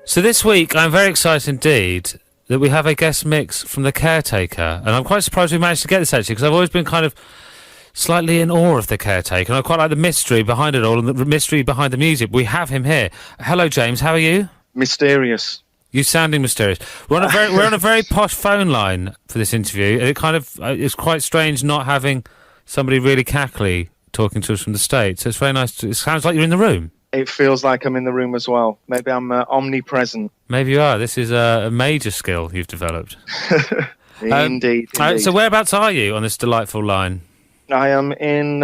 So this week, I'm very excited indeed that we have a guest mix from the Caretaker, and I'm quite surprised we managed to get this actually, because I've always been kind of slightly in awe of the Caretaker, and I quite like the mystery behind it all and the mystery behind the music. We have him here. Hello, James. How are you? Mysterious. You sounding mysterious. We're on a very posh phone line for this interview. It kind of it's quite strange not having somebody really cackly talking to us from the States. So it's very nice. It sounds like you're in the room. It feels like I'm in the room as well. Maybe I'm omnipresent. Maybe you are. This is a major skill you've developed. Indeed. So whereabouts are you on this delightful line? I am in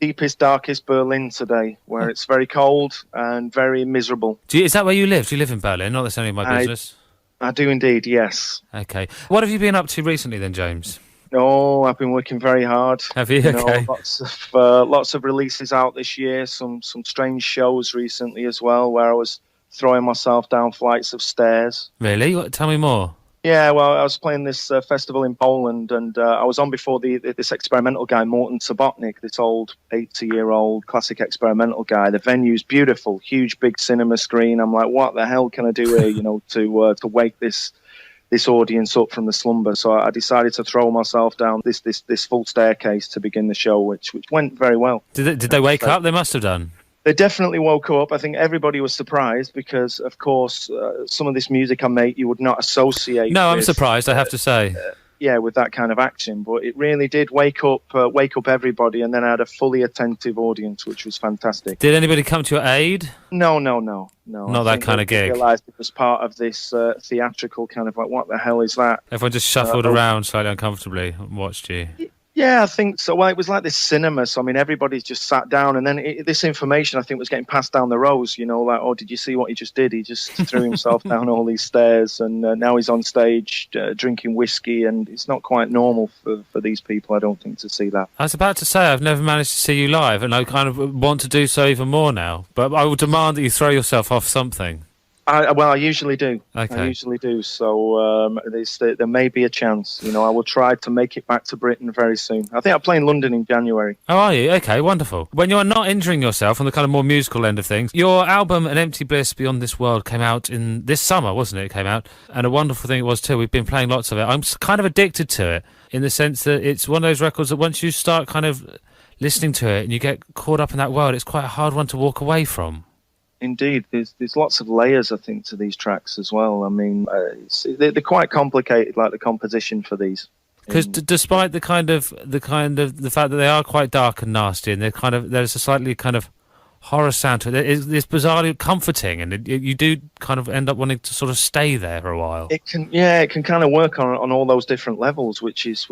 deepest, darkest Berlin today, where it's very cold and very miserable. Is that where you live? Do you live in Berlin? Not that's any of my business. I do indeed, yes. Okay. What have you been up to recently then, James? Oh, I've been working very hard. Have you? Okay. Lots of releases out this year. Some strange shows recently as well, where I was throwing myself down flights of stairs. Really? Tell me more. Yeah, well, I was playing this festival in Poland, and I was on before this experimental guy, Morton Subotnick, this old 80-year-old classic experimental guy. The venue's beautiful, huge, big cinema screen. I'm like, what the hell can I do here, to wake this audience up from the slumber? So I decided to throw myself down this full staircase to begin the show, which went very well. Did they wake up? They must have done. They definitely woke up. I think everybody was surprised because, of course, some of this music I make you would not associate. No, I'm surprised, I have to say. With that kind of action, but it really did wake up everybody, and then I had a fully attentive audience, which was fantastic. Did anybody come to your aid? No. Not that kind of gig. I realised it was part of this theatrical kind of like, what the hell is that? Everyone just shuffled around slightly uncomfortably and watched you. Yeah, I think so. Well, it was like this cinema, so I mean, everybody's just sat down, and then this information, I think, was getting passed down the rows, like, oh, did you see what he just did? He just threw himself down all these stairs, and now he's on stage drinking whiskey, and it's not quite normal for these people, I don't think, to see that. I was about to say, I've never managed to see you live, and I kind of want to do so even more now, but I will demand that you throw yourself off something. I usually do. Okay. I usually do. So there may be a chance. I will try to make it back to Britain very soon. I think I'll play in London in January. Oh, are you? Okay, wonderful. When you're not injuring yourself on the kind of more musical end of things, your album An Empty Bliss Beyond This World came out in this summer, wasn't it? It came out. And a wonderful thing it was too. We've been playing lots of it. I'm kind of addicted to it in the sense that it's one of those records that once you start kind of listening to it and you get caught up in that world, it's quite a hard one to walk away from. Indeed, there's lots of layers, I think, to these tracks as well. I mean, they're quite complicated, like the composition for these. Because despite the fact that they are quite dark and nasty, and there's a slightly kind of horror sound to it. It's bizarrely comforting, and you do kind of end up wanting to sort of stay there for a while. It can kind of work on all those different levels, which is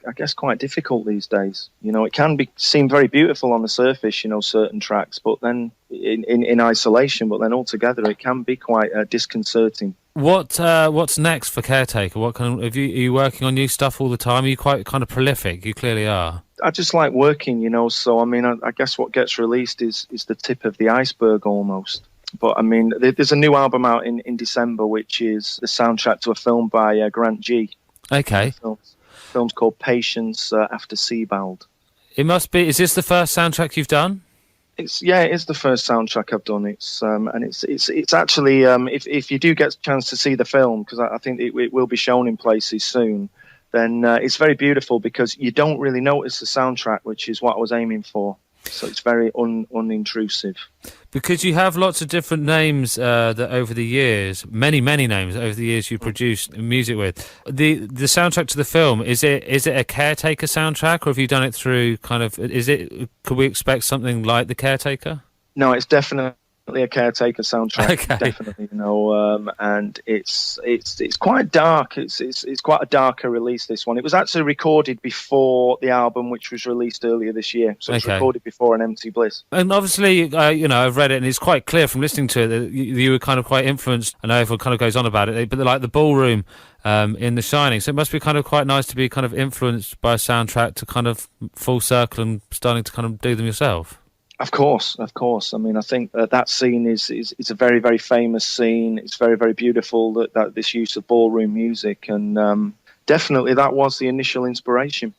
I guess quite difficult these days. It can seem very beautiful on the surface, certain tracks, but then in isolation, but then altogether it can be quite disconcerting. What's next for Caretaker? Are you working on new stuff all the time? Are you quite kind of prolific? You clearly are. I just like working, so I mean, I guess what gets released is the tip of the iceberg almost. But I mean, there's a new album out in December, which is the soundtrack to a film by Grant G. Okay. The film's called Patience After Sebald. It must be. Is this the first soundtrack you've done? It's the first soundtrack I've done. It's actually if you do get a chance to see the film, because I think it will be shown in places soon, then it's very beautiful because you don't really notice the soundtrack, which is what I was aiming for. So it's very unintrusive. Because you have lots of different names that over the years, many names over the years you produced music with. The soundtrack to the film, is it a Caretaker soundtrack, or have you done it through could we expect something like the Caretaker? No, it's definitely a Caretaker soundtrack. Okay. Definitely, and it's quite dark. It's quite a darker release, this one. It was actually recorded before the album, which was released earlier this year. So it's recorded before An Empty Bliss. And obviously, I've read it, and it's quite clear from listening to it that you were kind of quite influenced. I know everyone kind of goes on about it, but like the ballroom in The Shining. So it must be kind of quite nice to be kind of influenced by a soundtrack to kind of full circle and starting to kind of do them yourself. Of course. I mean, I think that scene is a very, very famous scene. It's very, very beautiful that this use of ballroom music, and definitely that was the initial inspiration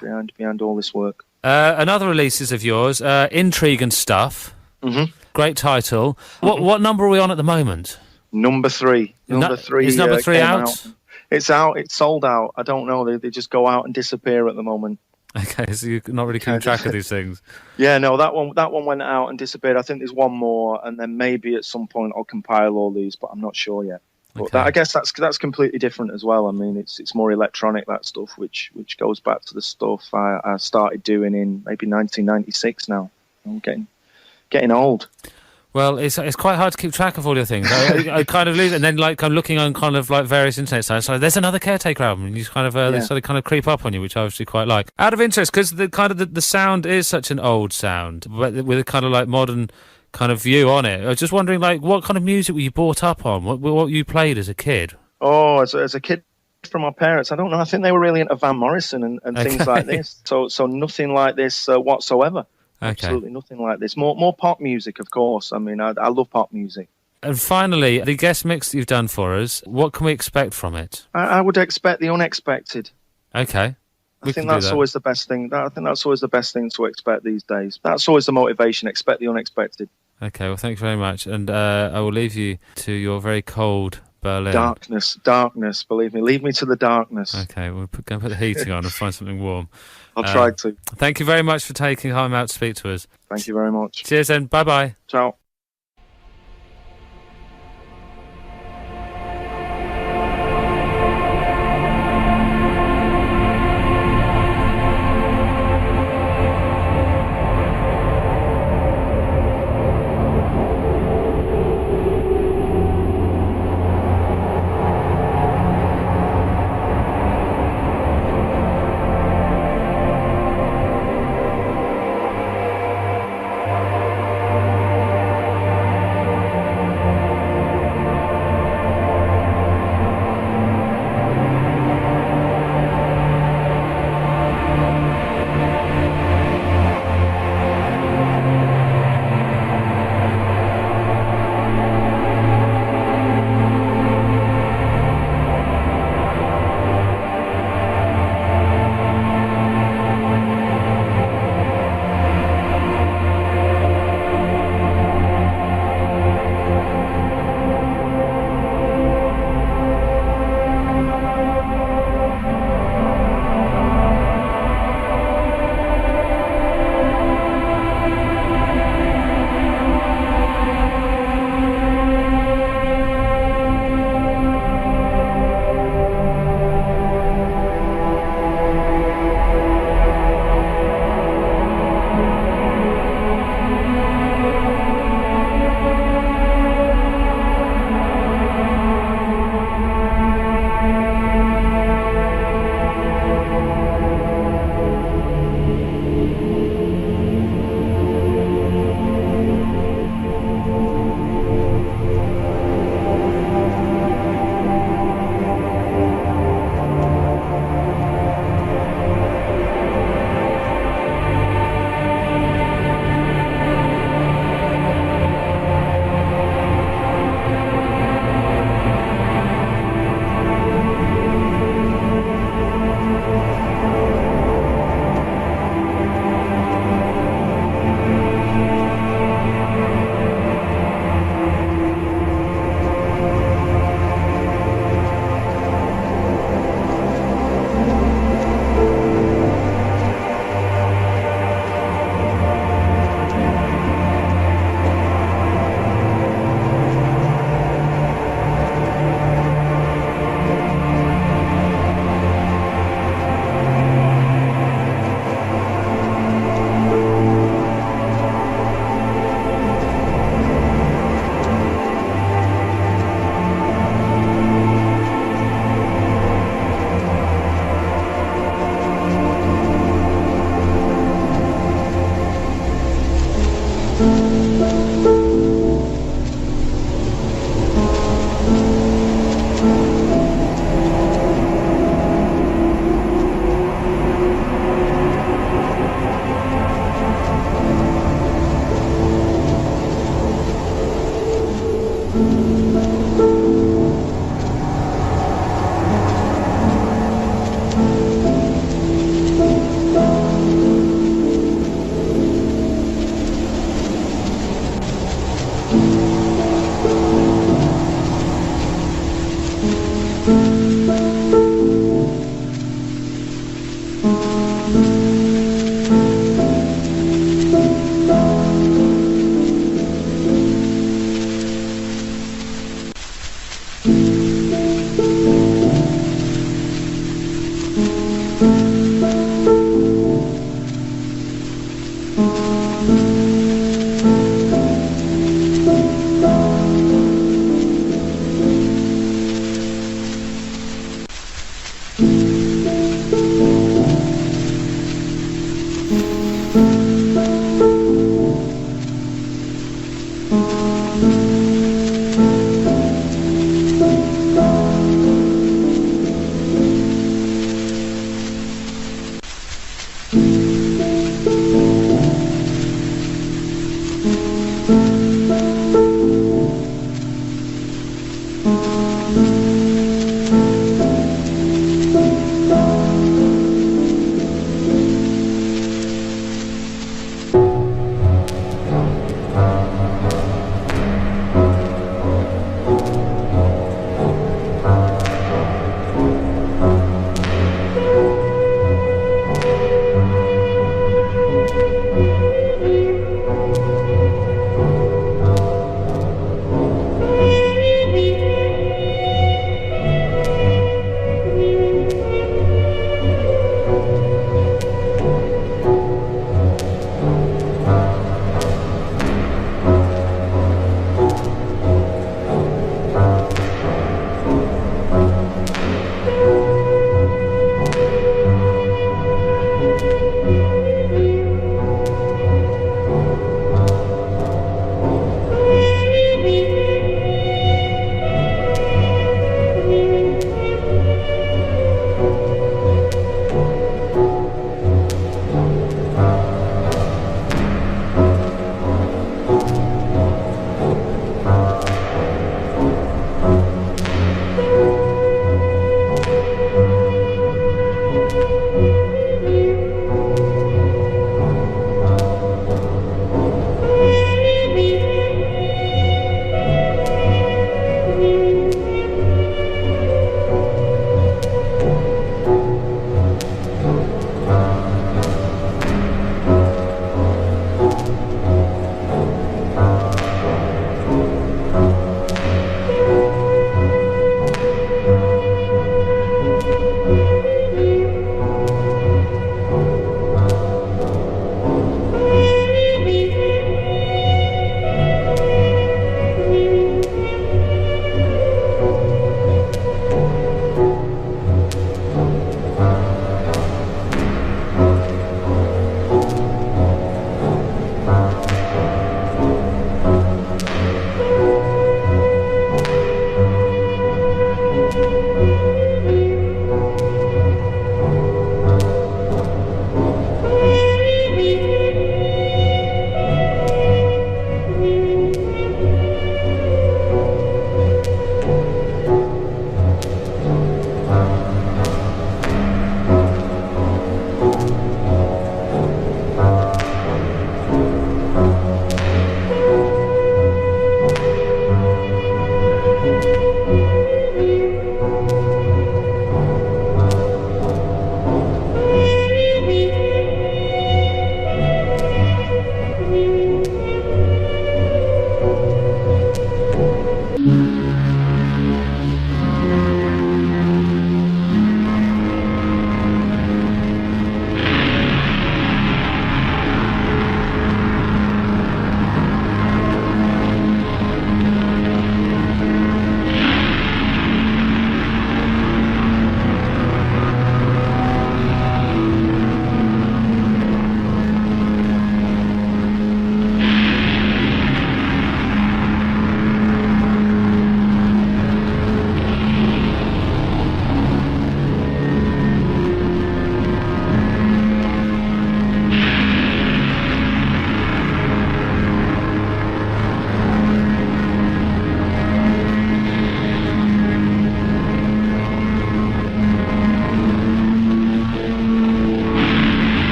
behind all this work. Another releases of yours, Intrigue and Stuff. Mm-hmm. Great title. Mm-hmm. What number are we on at the moment? Number three. Number three. Is number three came out? It's out. It's sold out. I don't know. They just go out and disappear at the moment. Okay, so you're not really keeping track of these things. Yeah, no, that one went out and disappeared. I think there's one more, and then maybe at some point I'll compile all these, but I'm not sure yet. But Okay. I guess that's completely different as well. I mean, it's more electronic, that stuff, which goes back to the stuff I started doing in maybe 1996. Now I'm getting old. Well, it's quite hard to keep track of all your things. I kind of lose it, and then like I'm looking on kind of like various internet sites. So there's another Caretaker album, and you kind of they sort of kind of creep up on you, which I actually quite like. Out of interest, because the kind of the sound is such an old sound, but with a kind of like modern kind of view on it. I was just wondering, like, what kind of music were you brought up on? What you played as a kid? Oh, as a kid from my parents, I don't know. I think they were really into Van Morrison and things like this. So nothing like this whatsoever. Okay. Absolutely nothing like this. More pop music, of course. I mean, I love pop music. And finally, the guest mix that you've done for us, what can we expect from it? I would expect the unexpected. Okay. I think that's always the best thing. I think that's always the best thing to expect these days. That's always the motivation. Expect the unexpected. Okay, well, thanks very much. And I will leave you to your very cold Berlin. Darkness, believe me. Leave me to the darkness. Okay, we'll go and put the heating on and find something warm. I'll try to. Thank you very much for taking time out to speak to us. Thank you very much. Cheers then. Bye-bye. Ciao.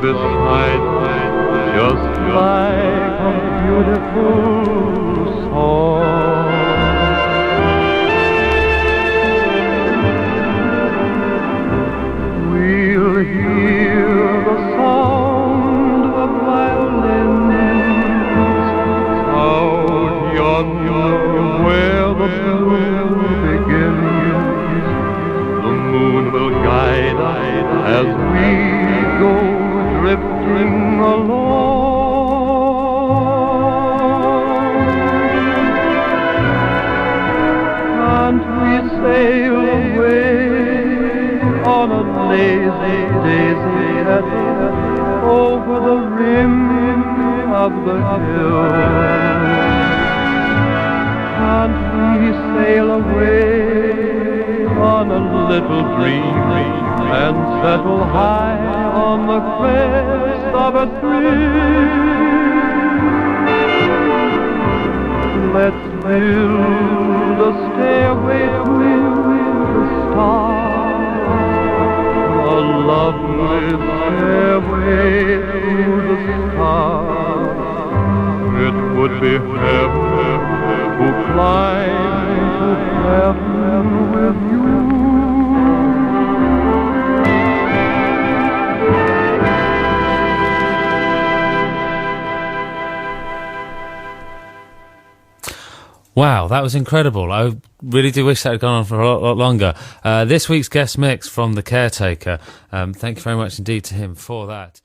beside me, just like a beautiful song. We'll hear the sound of violins out yonder where the blue begins. The moon will guide us as we go drifting along. And we sail away on a lazy daisy over the rim of the hill. And we sail away on a little dream and settle high on the crest of a thrill. Let's build a stairway to the stars, a lovely stairway to the stars. It would be heaven to climb to heaven with you. Wow, that was incredible. I really do wish that had gone on for a lot longer. This week's guest mix from The Caretaker. Thank you very much indeed to him for that.